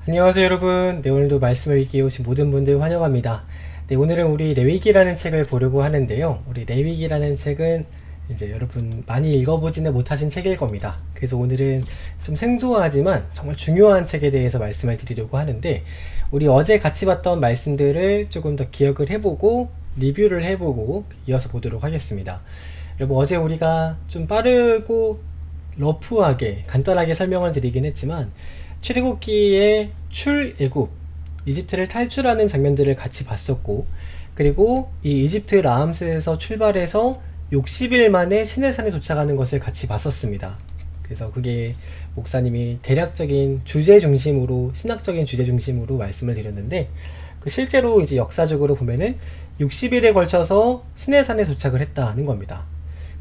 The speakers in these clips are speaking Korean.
안녕하세요 여러분. 네, 오늘도 말씀을 읽기에 오신 모든 분들 환영합니다. 네, 오늘은 우리 레위기라는 책을 보려고 하는데요. 우리 레위기라는 책은 이제 여러분 많이 읽어보지는 못하신 책일 겁니다. 그래서 오늘은 좀 생소하지만 정말 중요한 책에 대해서 말씀을 드리려고 하는데, 우리 어제 같이 봤던 말씀들을 조금 더 기억을 해보고 리뷰를 해보고 이어서 보도록 하겠습니다. 여러분, 어제 우리가 좀 빠르고 러프하게 간단하게 설명을 드리긴 했지만, 출애굽기의 출애굽, 이집트를 탈출하는 장면들을 같이 봤었고, 그리고 이 이집트 라암스에서 출발해서 60일 만에 시내산에 도착하는 것을 같이 봤었습니다. 그래서 그게 목사님이 대략적인 주제 중심으로, 신학적인 주제 중심으로 말씀을 드렸는데, 그 실제로 이제 역사적으로 보면은 60일에 걸쳐서 시내산에 도착을 했다는 겁니다.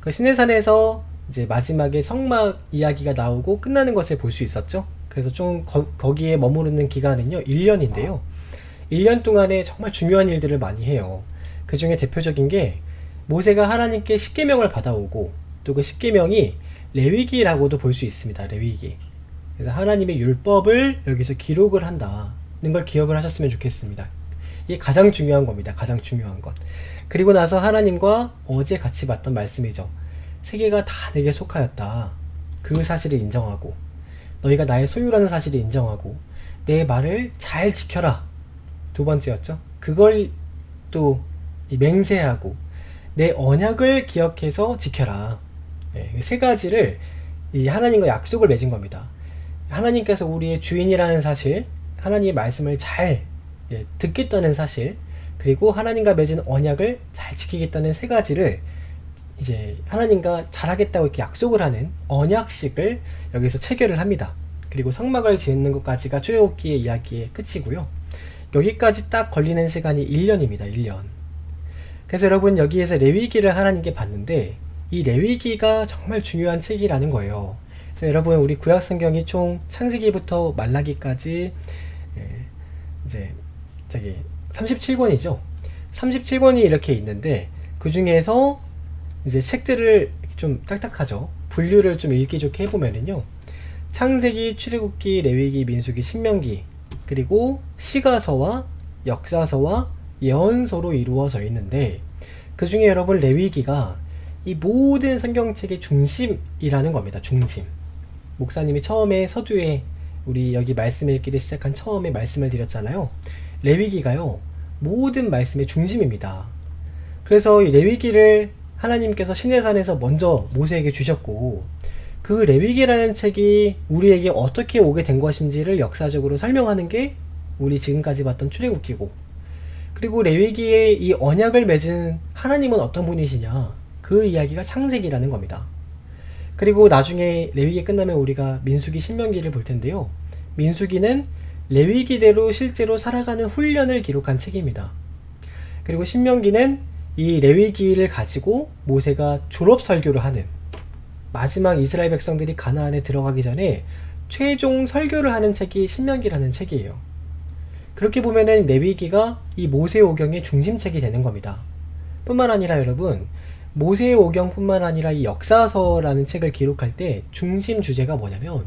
그 시내산에서 이제 마지막에 성막 이야기가 나오고 끝나는 것을 볼 수 있었죠. 그래서 좀 거기에 머무르는 기간은요 1년인데요 1년 동안에 정말 중요한 일들을 많이 해요. 그 중에 대표적인 게, 모세가 하나님께 십계명을 받아오고, 또 그 십계명이 레위기라고도 볼 수 있습니다. 레위기. 그래서 하나님의 율법을 여기서 기록을 한다는 걸 기억을 하셨으면 좋겠습니다. 이게 가장 중요한 겁니다. 가장 중요한 것. 그리고 나서 하나님과 어제 같이 봤던 말씀이죠. 세계가 다 내게 속하였다. 그 사실을 인정하고, 너희가 나의 소유라는 사실을 인정하고, 내 말을 잘 지켜라. 두 번째였죠. 그걸 또 맹세하고, 내 언약을 기억해서 지켜라. 네, 세 가지를 이 하나님과 약속을 맺은 겁니다. 하나님께서 우리의 주인이라는 사실, 하나님의 말씀을 잘 듣겠다는 사실, 그리고 하나님과 맺은 언약을 잘 지키겠다는 세 가지를 이제 하나님과 잘하겠다고 이렇게 약속을 하는 언약식을 여기서 체결을 합니다. 그리고 성막을 짓는 것까지가 출애굽기의 이야기의 끝이고요. 여기까지 딱 걸리는 시간이 1년입니다. 1년. 그래서 여러분, 여기에서 레위기를 하나님께 받는데, 이 레위기가 정말 중요한 책이라는 거예요. 그래서 여러분, 우리 구약 성경이 총 창세기부터 말라기까지 이제 37권이죠. 37권이 이렇게 있는데, 그 중에서 이제 책들을 좀 딱딱하죠. 분류를 좀 읽기 좋게 해보면은요, 창세기, 출애굽기, 레위기, 민수기, 신명기, 그리고 시가서와 역사서와 예언서로 이루어져 있는데, 그 중에 여러분 레위기가 이 모든 성경책의 중심이라는 겁니다. 중심. 목사님이 처음에 서두에 우리 여기 말씀 읽기를 시작한 처음에 말씀을 드렸잖아요. 레위기가요 모든 말씀의 중심입니다. 그래서 이 레위기를 하나님께서 시내산에서 먼저 모세에게 주셨고, 그 레위기라는 책이 우리에게 어떻게 오게 된 것인지를 역사적으로 설명하는 게 우리 지금까지 봤던 출애굽기고, 그리고 레위기의 이 언약을 맺은 하나님은 어떤 분이시냐, 그 이야기가 창세기라는 겁니다. 그리고 나중에 레위기 끝나면 우리가 민수기, 신명기를 볼 텐데요, 민수기는 레위기대로 실제로 살아가는 훈련을 기록한 책입니다. 그리고 신명기는 이 레위기를 가지고 모세가 졸업 설교를 하는, 마지막 이스라엘 백성들이 가나안에 들어가기 전에 최종 설교를 하는 책이 신명기라는 책이에요. 그렇게 보면은 레위기가 이 모세오경의 중심책이 되는 겁니다. 뿐만 아니라 여러분, 모세오경 뿐만 아니라 이 역사서라는 책을 기록할 때 중심 주제가 뭐냐면,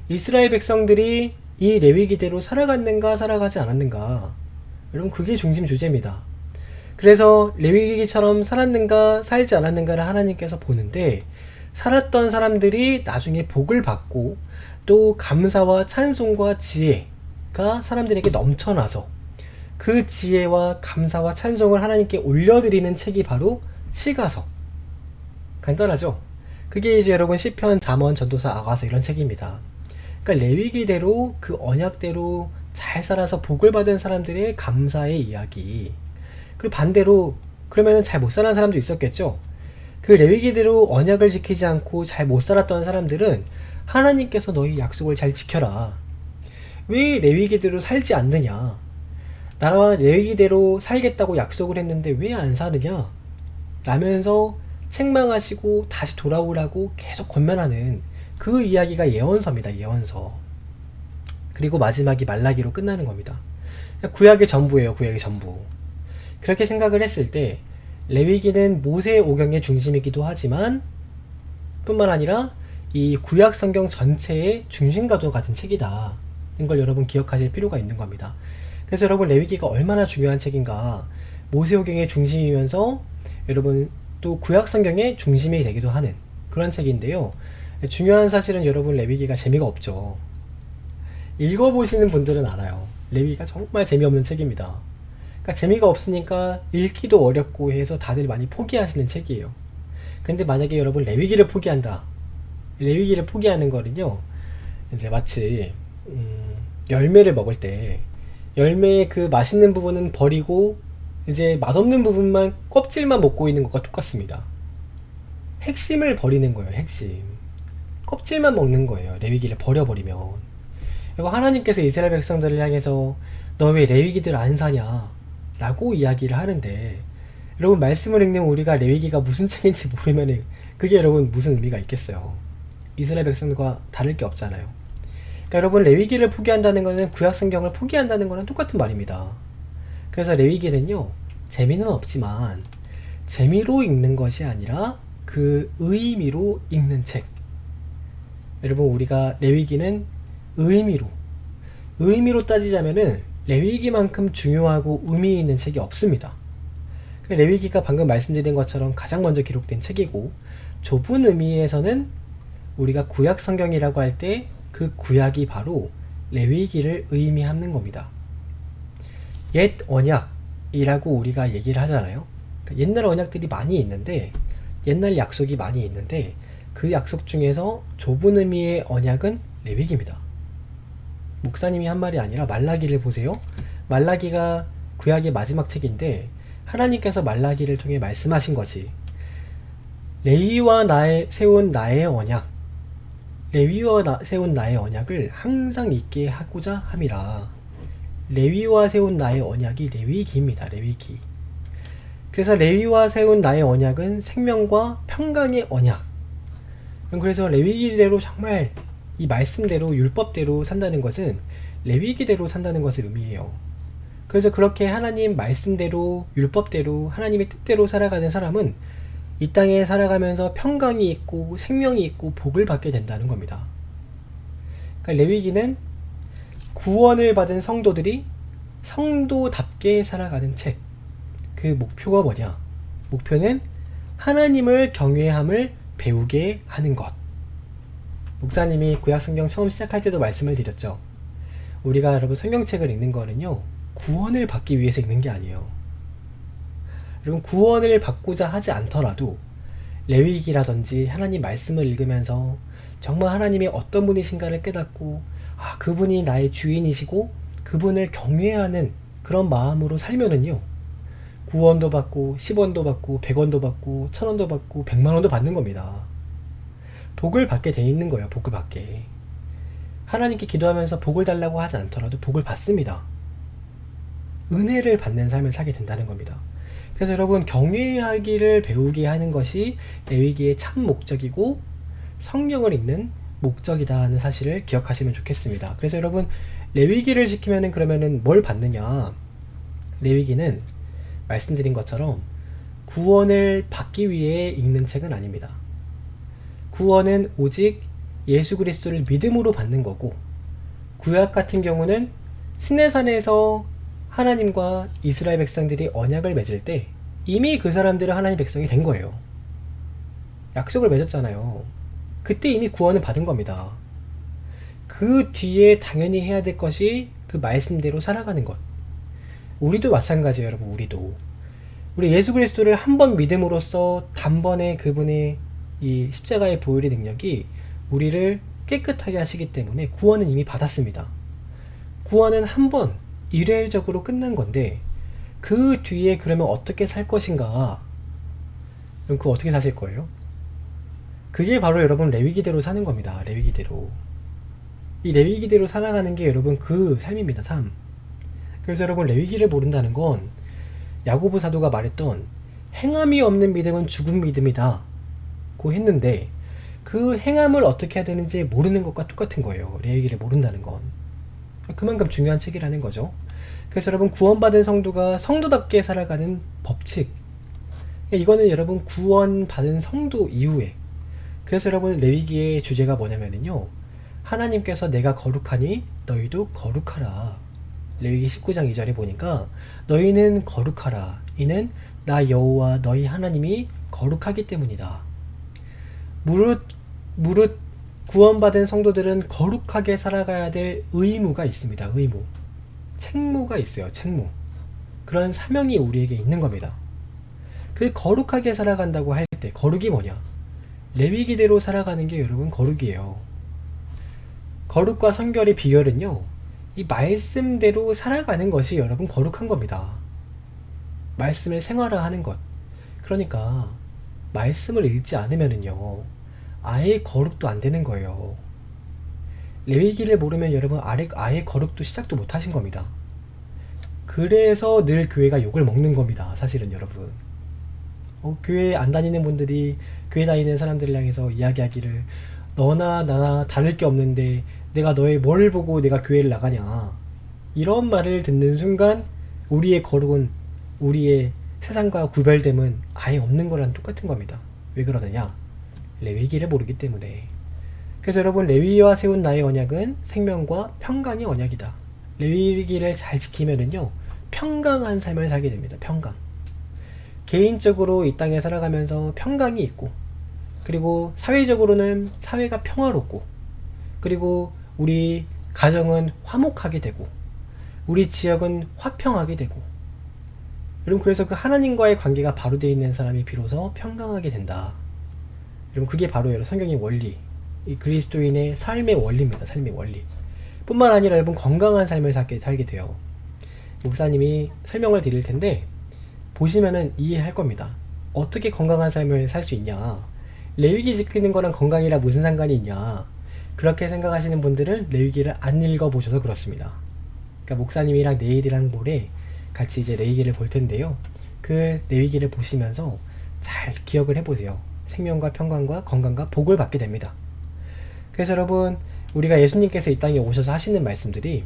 이스라엘 백성들이 이 레위기대로 살아갔는가 살아가지 않았는가, 여러분 그게 중심 주제입니다. 그래서 레위기처럼 살았는가 살지 않았는가를 하나님께서 보는데, 살았던 사람들이 나중에 복을 받고, 또 감사와 찬송과 지혜가 사람들에게 넘쳐나서 그 지혜와 감사와 찬송을 하나님께 올려드리는 책이 바로 시가서. 간단하죠? 그게 이제 여러분 시편, 잠언, 전도서, 아가서 이런 책입니다. 그러니까 레위기대로 그 언약대로 잘 살아서 복을 받은 사람들의 감사의 이야기, 그리고 반대로 그러면은 잘 못 사는 사람도 있었겠죠. 그 레위기대로 언약을 지키지 않고 잘 못 살았던 사람들은 하나님께서 너희 약속을 잘 지켜라, 왜 레위기대로 살지 않느냐, 나와 레위기대로 살겠다고 약속을 했는데 왜 안 사느냐 라면서 책망하시고 다시 돌아오라고 계속 권면하는 그 이야기가 예언서입니다. 예언서. 그리고 마지막이 말라기로 끝나는 겁니다. 구약의 전부예요. 구약의 전부. 그렇게 생각을 했을 때 레위기는 모세 오경의 중심이기도 하지만, 뿐만 아니라 이 구약 성경 전체의 중심과도 같은 책이다. 걸 여러분 기억하실 필요가 있는 겁니다. 그래서 여러분 레위기가 얼마나 중요한 책인가, 모세오경의 중심이면서 여러분 또 구약성경의 중심이 되기도 하는 그런 책인데요. 중요한 사실은 여러분 레위기가 재미가 없죠. 읽어보시는 분들은 알아요. 레위기가 정말 재미없는 책입니다. 그러니까 재미가 없으니까 읽기도 어렵고 해서 다들 많이 포기하시는 책이에요. 근데 만약에 여러분 레위기를 포기한다. 레위기를 포기하는 거는요, 이제 마치 열매를 먹을 때 열매의 그 맛있는 부분은 버리고 이제 맛없는 부분만, 껍질만 먹고 있는 것과 똑같습니다. 핵심을 버리는 거예요. 핵심. 껍질만 먹는 거예요. 레위기를 버려버리면. 그리고 하나님께서 이스라엘 백성들을 향해서 너 왜 레위기들 안 사냐 라고 이야기를 하는데, 여러분 말씀을 읽는 우리가 레위기가 무슨 책인지 모르면 그게 여러분 무슨 의미가 있겠어요. 이스라엘 백성들과 다를 게 없잖아요. 그러니까 여러분 레위기를 포기한다는 것은 구약성경을 포기한다는 거랑 똑같은 말입니다. 그래서 레위기는요, 재미는 없지만 재미로 읽는 것이 아니라 그 의미로 읽는 책. 여러분 우리가 레위기는 의미로 따지자면은 레위기만큼 중요하고 의미 있는 책이 없습니다. 레위기가 방금 말씀드린 것처럼 가장 먼저 기록된 책이고, 좁은 의미에서는 우리가 구약 성경이라고 할 때 그 구약이 바로 레위기를 의미하는 겁니다. 옛 언약이라고 우리가 얘기를 하잖아요. 옛날 언약들이 많이 있는데, 옛날 약속이 많이 있는데 그 약속 중에서 좁은 의미의 언약은 레위기입니다. 목사님이 한 말이 아니라 말라기를 보세요. 말라기가 구약의 마지막 책인데 하나님께서 말라기를 통해 말씀하신 것이, 레위와 세운 나의 언약, 레위와 세운 나의 언약을 항상 있게 하고자 함이라. 레위와 세운 나의 언약이 레위기입니다. 레위기. 그래서 레위와 세운 나의 언약은 생명과 평강의 언약. 그래서 레위기대로 정말 이 말씀대로 율법대로 산다는 것은 레위기대로 산다는 것을 의미해요. 그래서 그렇게 하나님 말씀대로 율법대로 하나님의 뜻대로 살아가는 사람은 이 땅에 살아가면서 평강이 있고 생명이 있고 복을 받게 된다는 겁니다. 그러니까 레위기는 구원을 받은 성도들이 성도답게 살아가는 책. 그 목표가 뭐냐? 목표는 하나님을 경외함을 배우게 하는 것. 목사님이 구약성경 처음 시작할 때도 말씀을 드렸죠. 우리가 여러분 성경책을 읽는 거는요, 구원을 받기 위해서 읽는 게 아니에요. 여러분 구원을 받고자 하지 않더라도 레위기라든지 하나님 말씀을 읽으면서 정말 하나님이 어떤 분이신가를 깨닫고, 그분이 나의 주인이시고 그분을 경외하는 그런 마음으로 살면은요, 구원도 받고 10원도 받고 100원도 받고 1000원도 받고 100만원도 받는 겁니다. 복을 받게 돼 있는 거예요. 복을 받게. 하나님께 기도하면서 복을 달라고 하지 않더라도 복을 받습니다. 은혜를 받는 삶을 살게 된다는 겁니다. 그래서 여러분 경외하기를 배우게 하는 것이 레위기의 참 목적이고 성경을 읽는 목적이다 하는 사실을 기억하시면 좋겠습니다. 그래서 여러분 레위기를 지키면은 그러면은 뭘 받느냐? 레위기는 말씀드린 것처럼 구원을 받기 위해 읽는 책은 아닙니다. 구원은 오직 예수 그리스도를 믿음으로 받는 거고, 구약 같은 경우는 시내산에서 하나님과 이스라엘 백성들이 언약을 맺을 때 이미 그 사람들은 하나님 백성이 된 거예요. 약속을 맺었잖아요. 그때 이미 구원을 받은 겁니다. 그 뒤에 당연히 해야 될 것이 그 말씀대로 살아가는 것. 우리도 마찬가지예요, 여러분. 우리 예수 그리스도를 한 번 믿음으로써 단번에 그분의 이 십자가의 보혈의 능력이 우리를 깨끗하게 하시기 때문에 구원은 이미 받았습니다. 구원은 한 번 일회적으로 끝난 건데, 그 뒤에 그러면 어떻게 살 것인가? 그럼 그거 어떻게 사실 거예요? 그게 바로 여러분 레위기대로 사는 겁니다. 레위기대로. 이 레위기대로 살아가는 게 여러분 그 삶입니다. 삶. 그래서 여러분 레위기를 모른다는 건 야고보 사도가 말했던 행함이 없는 믿음은 죽은 믿음이다 고 했는데, 그 행함을 어떻게 해야 되는지 모르는 것과 똑같은 거예요. 레위기를 모른다는 건. 그만큼 중요한 책이라는 거죠. 그래서 여러분 구원받은 성도가 성도답게 살아가는 법칙, 이거는 여러분 구원받은 성도 이후에, 그래서 여러분 레위기의 주제가 뭐냐면요, 하나님께서 내가 거룩하니 너희도 거룩하라. 레위기 19장 2절에 보니까 너희는 거룩하라. 이는 나 여호와 너희 하나님이 거룩하기 때문이다. 무릇 구원받은 성도들은 거룩하게 살아가야 될 의무가 있습니다. 의무. 책무가 있어요. 책무. 그런 사명이 우리에게 있는 겁니다. 그 거룩하게 살아간다고 할 때 거룩이 뭐냐? 레위기대로 살아가는 게 여러분 거룩이에요. 거룩과 성결의 비결은요, 이 말씀대로 살아가는 것이 여러분 거룩한 겁니다. 말씀을 생활화하는 것. 그러니까 말씀을 읽지 않으면은요, 아예 거룩도 안 되는 거예요. 레위기를 모르면 여러분 아예 거룩도 시작도 못 하신 겁니다. 그래서 늘 교회가 욕을 먹는 겁니다. 사실은 여러분. 교회 안 다니는 분들이 교회 다니는 사람들을 향해서 이야기하기를 너나 나나 다를 게 없는데 내가 너의 뭘 보고 내가 교회를 나가냐, 이런 말을 듣는 순간 우리의 거룩은, 우리의 세상과 구별됨은 아예 없는 거랑 똑같은 겁니다. 왜 그러느냐? 레위기를 모르기 때문에. 그래서 여러분, 레위와 세운 나의 언약은 생명과 평강의 언약이다. 레위기를 잘 지키면은요, 평강한 삶을 살게 됩니다. 평강. 개인적으로 이 땅에 살아가면서 평강이 있고, 그리고 사회적으로는 사회가 평화롭고, 그리고 우리 가정은 화목하게 되고, 우리 지역은 화평하게 되고, 여러분, 그래서 그 하나님과의 관계가 바로 되어 있는 사람이 비로소 평강하게 된다. 여러분, 그게 바로 여러분 성경의 원리, 이 그리스도인의 삶의 원리입니다. 삶의 원리. 뿐만 아니라 여러분 건강한 삶을 살게 돼요. 목사님이 설명을 드릴 텐데 보시면은 이해할 겁니다. 어떻게 건강한 삶을 살 수 있냐? 레위기 지키는 거랑 건강이랑 무슨 상관이 있냐? 그렇게 생각하시는 분들은 레위기를 안 읽어보셔서 그렇습니다. 그러니까 목사님이랑 내일이랑 모레 같이 이제 레위기를 볼 텐데요. 그 레위기를 보시면서 잘 기억을 해보세요. 생명과 평강과 건강과 복을 받게 됩니다. 그래서 여러분, 우리가 예수님께서 이 땅에 오셔서 하시는 말씀들이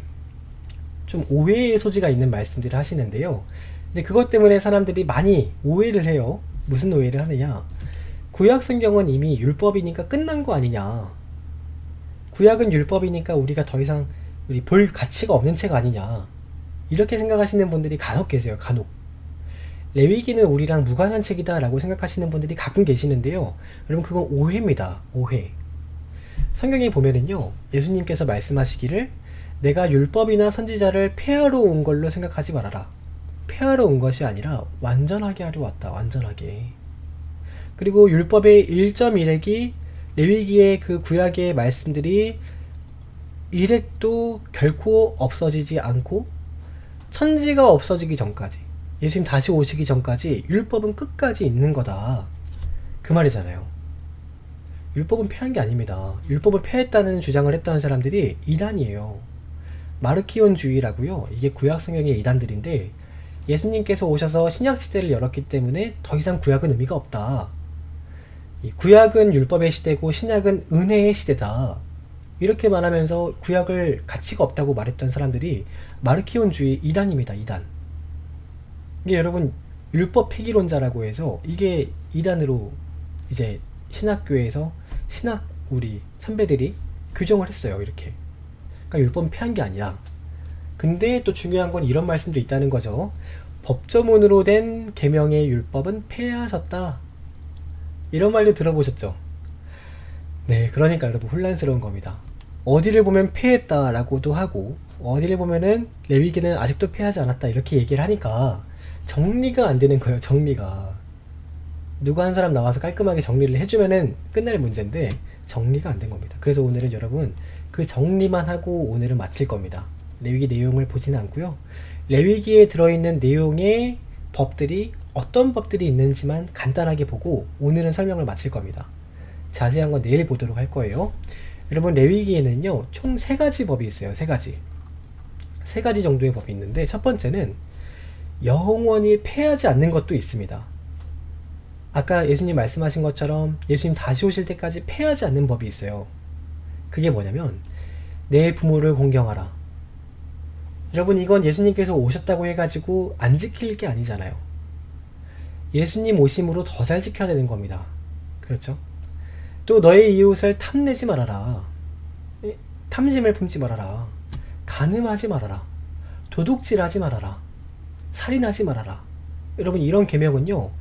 좀 오해의 소지가 있는 말씀들을 하시는데요. 이제 그것 때문에 사람들이 많이 오해를 해요. 무슨 오해를 하느냐? 구약 성경은 이미 율법이니까 끝난 거 아니냐? 구약은 율법이니까 우리가 더 이상 우리 볼 가치가 없는 책 아니냐? 이렇게 생각하시는 분들이 간혹 계세요. 간혹. 레위기는 우리랑 무관한 책이다 라고 생각하시는 분들이 가끔 계시는데요. 여러분, 그건 오해입니다. 오해. 성경에 보면은요, 예수님께서 말씀하시기를 내가 율법이나 선지자를 폐하러 온 걸로 생각하지 말아라. 폐하러 온 것이 아니라 완전하게 하려 왔다. 완전하게. 그리고 율법의 1.1핵이 레위기의 그 구약의 말씀들이 1핵도 결코 없어지지 않고 천지가 없어지기 전까지, 예수님 다시 오시기 전까지 율법은 끝까지 있는 거다. 그 말이잖아요. 율법은 폐한 게 아닙니다. 율법을 폐했다는 주장을 했던 사람들이 이단이에요. 마르키온주의라고요. 이게 구약 성경의 이단들인데, 예수님께서 오셔서 신약시대를 열었기 때문에 더 이상 구약은 의미가 없다. 이 구약은 율법의 시대고 신약은 은혜의 시대다. 이렇게 말하면서 구약을 가치가 없다고 말했던 사람들이 마르키온주의 이단입니다. 이단. 이게 여러분 율법 폐기론자라고 해서 이게 이단으로 이제 신학교에서 신학 우리 선배들이 규정을 했어요. 이렇게. 그러니까 율법은 폐한 게 아니라. 근데 또 중요한 건 이런 말씀도 있다는 거죠. 법조문으로 된 계명의 율법은 폐하셨다. 이런 말도 들어보셨죠? 네, 그러니까 여러분 혼란스러운 겁니다. 어디를 보면 폐했다라고도 하고 어디를 보면은 레위기는 아직도 폐하지 않았다 이렇게 얘기를 하니까 정리가 안 되는 거예요. 정리가. 누구 한 사람 나와서 깔끔하게 정리를 해주면은 끝날 문제인데 정리가 안 된 겁니다. 그래서 오늘은 여러분 그 정리만 하고 오늘은 마칠 겁니다. 레위기 내용을 보지는 않고요. 레위기에 들어있는 내용의 법들이 어떤 법들이 있는지만 간단하게 보고 오늘은 설명을 마칠 겁니다. 자세한 건 내일 보도록 할 거예요. 여러분 레위기에는요 총 3가지 법이 있어요. 3가지 정도의 법이 있는데, 첫 번째는 영원히 폐하지 않는 것도 있습니다. 아까 예수님 말씀하신 것처럼 예수님 다시 오실 때까지 폐하지 않는 법이 있어요. 그게 뭐냐면 내 부모를 공경하라. 여러분 이건 예수님께서 오셨다고 해가지고 안 지킬 게 아니잖아요. 예수님 오심으로 더 잘 지켜야 되는 겁니다. 그렇죠? 또 너의 이웃을 탐내지 말아라. 탐심을 품지 말아라, 간음하지 말아라, 도둑질하지 말아라, 살인하지 말아라. 여러분, 이런 계명은요,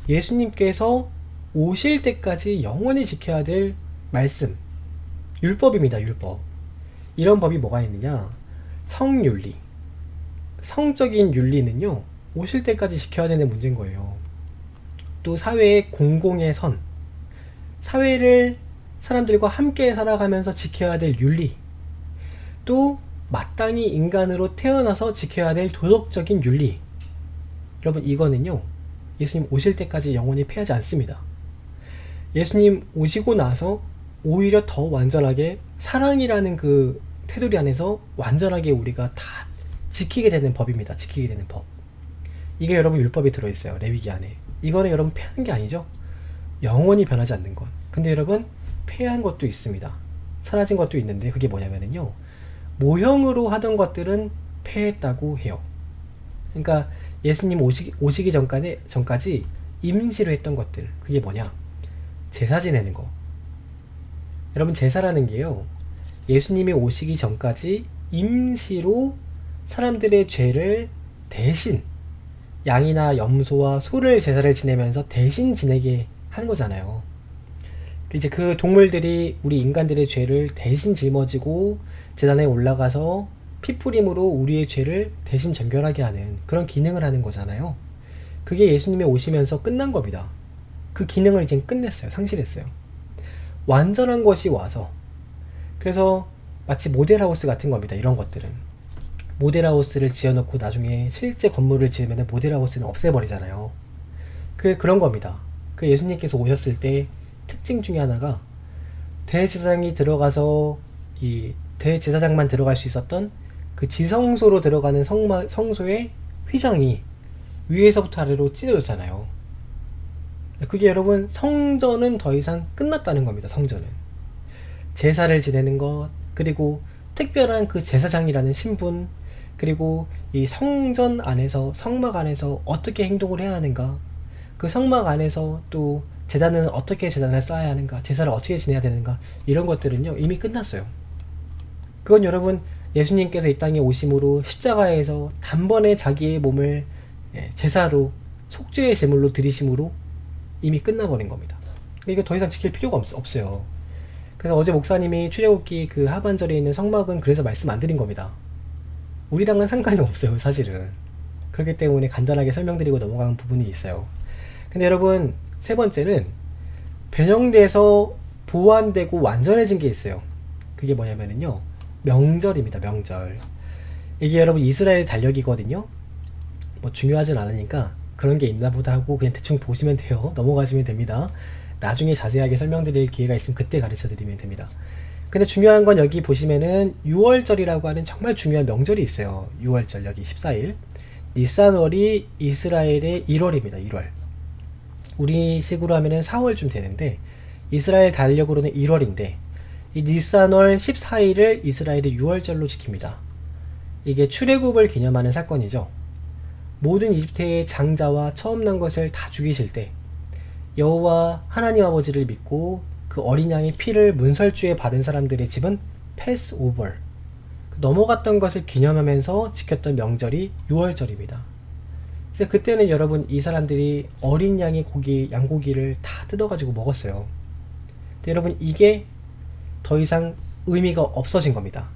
예수님께서 오실 때까지 영원히 지켜야 될 말씀, 율법입니다. 율법. 이런 법이 뭐가 있느냐? 성윤리. 성적인 윤리는요, 오실 때까지 지켜야 되는 문제인 거예요. 또 사회의 공공의 선, 사회를 사람들과 함께 살아가면서 지켜야 될 윤리, 또 마땅히 인간으로 태어나서 지켜야 될 도덕적인 윤리. 여러분, 이거는요, 예수님 오실 때까지 영원히 패하지 않습니다. 예수님 오시고 나서 오히려 더 완전하게 사랑이라는 그 테두리 안에서 완전하게 우리가 다 지키게 되는 법입니다. 지키게 되는 법. 이게 여러분 율법이 들어있어요. 레위기 안에. 이거는 여러분 패하는 게 아니죠. 영원히 변하지 않는 것. 근데 여러분, 패한 것도 있습니다. 사라진 것도 있는데, 그게 뭐냐면요, 모형으로 하던 것들은 패했다고 해요. 그러니까 예수님 오시기 전까지 임시로 했던 것들, 그게 뭐냐? 제사 지내는 거. 여러분, 제사라는 게요, 예수님이 오시기 전까지 임시로 사람들의 죄를 대신, 양이나 염소와 소를 제사를 지내면서 대신 지내게 하는 거잖아요. 이제 그 동물들이 우리 인간들의 죄를 대신 짊어지고 제단에 올라가서 피풀림으로 우리의 죄를 대신 정결하게 하는 그런 기능을 하는 거잖아요. 그게 예수님이 오시면서 끝난 겁니다. 그 기능을 이제 끝냈어요. 상실했어요. 완전한 것이 와서, 그래서 마치 모델하우스 같은 겁니다. 이런 것들은 모델하우스를 지어놓고 나중에 실제 건물을 지으면 모델하우스는 없애버리잖아요. 그런 겁니다. 그 예수님께서 오셨을 때 특징 중에 하나가, 대제사장이 들어가서 이 대제사장만 들어갈 수 있었던 그 지성소로 들어가는 성소의 휘장이 위에서부터 아래로 찢어졌잖아요. 그게 여러분, 성전은 더 이상 끝났다는 겁니다. 성전은 제사를 지내는 것, 그리고 특별한 그 제사장이라는 신분, 그리고 이 성전 안에서, 성막 안에서 어떻게 행동을 해야 하는가, 그 성막 안에서 또 제단은 어떻게 제단을 쌓아야 하는가, 제사를 어떻게 지내야 되는가, 이런 것들은요 이미 끝났어요. 그건 여러분, 예수님께서 이 땅에 오심으로 십자가에서 단번에 자기의 몸을 제사로, 속죄의 제물로 드리심으로 이미 끝나버린 겁니다. 이거 더 이상 지킬 필요가 없어요. 그래서 어제 목사님이 출애굽기 그 하반절에 있는 성막은 그래서 말씀 안 드린 겁니다. 우리랑은 상관이 없어요, 사실은. 그렇기 때문에 간단하게 설명드리고 넘어가는 부분이 있어요. 근데 여러분, 세 번째는 변형돼서 보완되고 완전해진 게 있어요. 그게 뭐냐면요, 명절입니다. 명절. 이게 여러분 이스라엘 달력이거든요. 뭐 중요하진 않으니까 그런 게 있나 보다 하고 그냥 대충 보시면 돼요. 넘어가시면 됩니다. 나중에 자세하게 설명드릴 기회가 있으면 그때 가르쳐 드리면 됩니다. 근데 중요한 건 여기 보시면은 6월절이라고 하는 정말 중요한 명절이 있어요. 6월절, 여기 14일. 니산월이 이스라엘의 1월입니다. 1월. 우리 식으로 하면은 4월쯤 되는데, 이스라엘 달력으로는 1월인데, 이 니산월 14일을 이스라엘이 6월절로 지킵니다. 이게 출애굽을 기념하는 사건이죠. 모든 이집트의 장자와 처음 난 것을 다 죽이실 때, 여호와 하나님 아버지를 믿고 그 어린 양의 피를 문설주에 바른 사람들의 집은 패스오버, 넘어갔던 것을 기념하면서 지켰던 명절이 6월절입니다. 그래서 그때는 여러분, 이 사람들이 어린 양의 양고기를 다 뜯어가지고 먹었어요. 근데 여러분, 이게 더 이상 의미가 없어진 겁니다.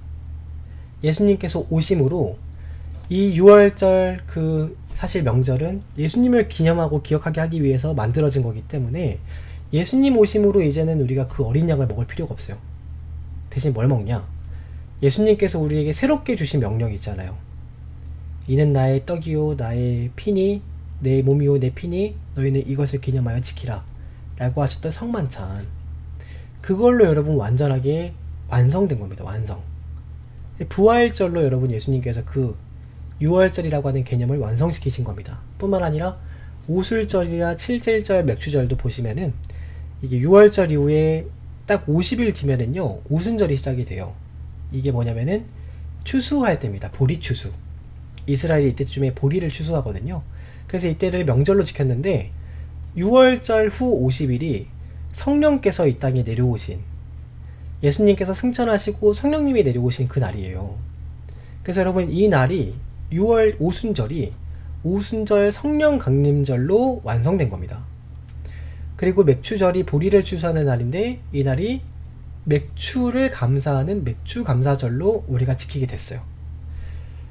예수님께서 오심으로 이 6월절 사실 명절은 예수님을 기념하고 기억하게 하기 위해서 만들어진 거기 때문에, 예수님 오심으로 이제는 우리가 그 어린 양을 먹을 필요가 없어요. 대신 뭘 먹냐? 예수님께서 우리에게 새롭게 주신 명령이 있잖아요. 이는 나의 떡이요 나의 피니, 내 몸이요 내 피니, 너희는 이것을 기념하여 지키라 라고 하셨던 성만찬, 그걸로 여러분 완전하게 완성된 겁니다. 완성. 부활절로 여러분, 예수님께서 그 6월절이라고 하는 개념을 완성시키신 겁니다. 뿐만 아니라 오술절이나 칠칠절, 맥주절도 보시면은 이게 6월절 이후에 딱 50일 뒤면은요, 오순절이 시작이 돼요. 이게 뭐냐면은 추수할 때입니다. 보리 추수. 이스라엘이 이때쯤에 보리를 추수하거든요. 그래서 이때를 명절로 지켰는데, 6월절 후 50일이 성령께서 이 땅에 내려오신, 예수님께서 승천하시고 성령님이 내려오신 그 날이에요. 그래서 여러분 이 날이 6월 오순절이 오순절 성령 강림절로 완성된 겁니다. 그리고 맥추절이 보리를 추수하는 날인데 이 날이 맥추를 감사하는 맥추감사절로 우리가 지키게 됐어요.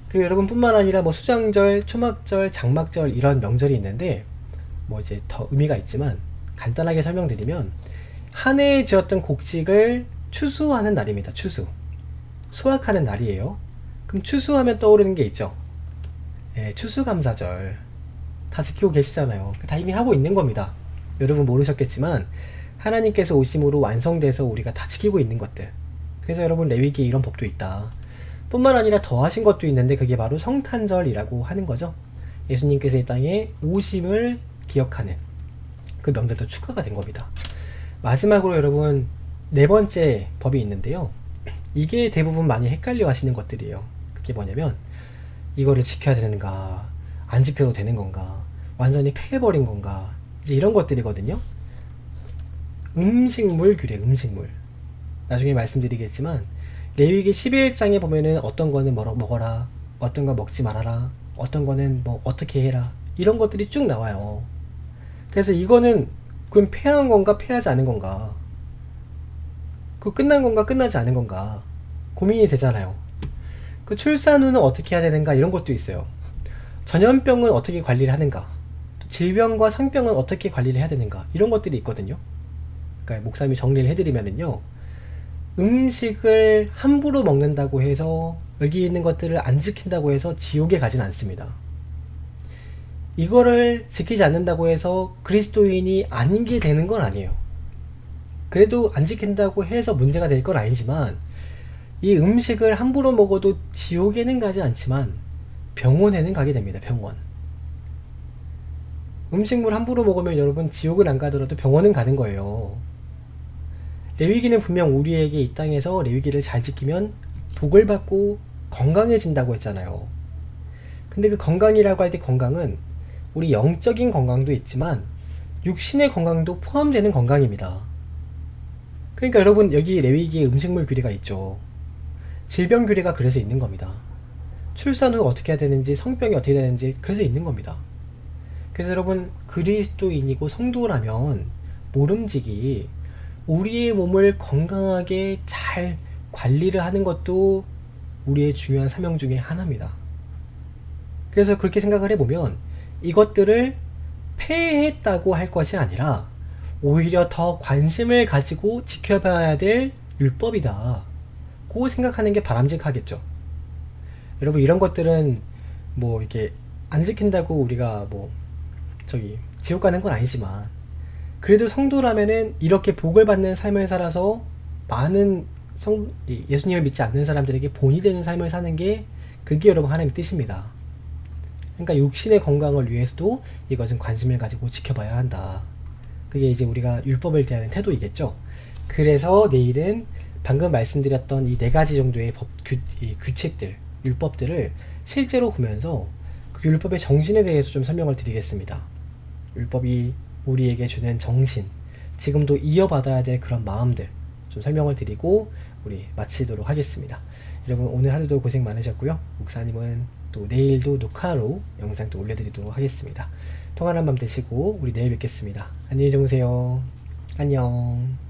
그리고 여러분 뿐만 아니라 뭐 수장절, 초막절, 장막절 이런 명절이 있는데 뭐 이제 더 의미가 있지만 간단하게 설명드리면 한 해에 지었던 곡식을 추수하는 날입니다. 추수. 수확하는 날이에요. 그럼 추수하면 떠오르는 게 있죠. 예, 추수감사절. 다 지키고 계시잖아요. 다 이미 하고 있는 겁니다. 여러분 모르셨겠지만 하나님께서 오심으로 완성돼서 우리가 다 지키고 있는 것들. 그래서 여러분 레위기에 이런 법도 있다. 뿐만 아니라 더하신 것도 있는데 그게 바로 성탄절이라고 하는 거죠. 예수님께서 이 땅에 오심을 기억하는 그 명절도 추가가 된 겁니다. 마지막으로 여러분 네 번째 법이 있는데요. 이게 대부분 많이 헷갈려 하시는 것들이에요. 그게 뭐냐면 이거를 지켜야 되는가 안 지켜도 되는 건가 완전히 패해버린 건가 이제 이런 것들이거든요. 음식물 규례, 음식물. 나중에 말씀드리겠지만 레위기 11장에 보면은 어떤 거는 먹어라, 어떤 거 먹지 말아라, 어떤 거는 뭐 어떻게 해라 이런 것들이 쭉 나와요. 그래서 이거는 그럼 패한 건가 패하지 않은 건가, 그 끝난 건가 끝나지 않은 건가 고민이 되잖아요. 그 출산 후는 어떻게 해야 되는가 이런 것도 있어요. 전염병은 어떻게 관리를 하는가, 질병과 상병은 어떻게 관리를 해야 되는가 이런 것들이 있거든요. 그러니까 목사님이 정리를 해드리면은요, 음식을 함부로 먹는다고 해서 여기 있는 것들을 안 지킨다고 해서 지옥에 가진 않습니다. 이거를 지키지 않는다고 해서 그리스도인이 아닌 게 되는 건 아니에요. 그래도 안 지킨다고 해서 문제가 될 건 아니지만 이 음식을 함부로 먹어도 지옥에는 가지 않지만 병원에는 가게 됩니다. 병원. 음식물 함부로 먹으면 여러분 지옥은 안 가더라도 병원은 가는 거예요. 레위기는 분명 우리에게 이 땅에서 레위기를 잘 지키면 복을 받고 건강해진다고 했잖아요. 근데 그 건강이라고 할 때 건강은 우리 영적인 건강도 있지만 육신의 건강도 포함되는 건강입니다. 그러니까 여러분 여기 레위기에 음식물 규례가 있죠. 질병 규례가 그래서 있는 겁니다. 출산 후 어떻게 해야 되는지, 성병이 어떻게 해야 되는지 그래서 있는 겁니다. 그래서 여러분 그리스도인이고 성도라면 모름지기 우리의 몸을 건강하게 잘 관리를 하는 것도 우리의 중요한 사명 중에 하나입니다. 그래서 그렇게 생각을 해보면 이것들을 폐해했다고 할 것이 아니라 오히려 더 관심을 가지고 지켜봐야 될 율법이다 고 생각하는 게 바람직하겠죠. 여러분 이런 것들은 뭐 이렇게 안 지킨다고 우리가 뭐 지옥 가는 건 아니지만 그래도 성도라면은 이렇게 복을 받는 삶을 살아서 많은 예수님을 믿지 않는 사람들에게 본이 되는 삶을 사는 게 그게 여러분 하나님의 뜻입니다. 그러니까 육신의 건강을 위해서도 이것은 관심을 가지고 지켜봐야 한다. 그게 이제 우리가 율법을 대하는 태도이겠죠. 그래서 내일은 방금 말씀드렸던 이 네 가지 정도의 규칙들, 율법들을 실제로 보면서 그 율법의 정신에 대해서 좀 설명을 드리겠습니다. 율법이 우리에게 주는 정신, 지금도 이어받아야 될 그런 마음들 좀 설명을 드리고 우리 마치도록 하겠습니다. 여러분 오늘 하루도 고생 많으셨고요. 목사님은 또 내일도 녹화로 영상 또 올려드리도록 하겠습니다. 평안한 밤 되시고 우리 내일 뵙겠습니다. 안녕히 주무세요. 안녕.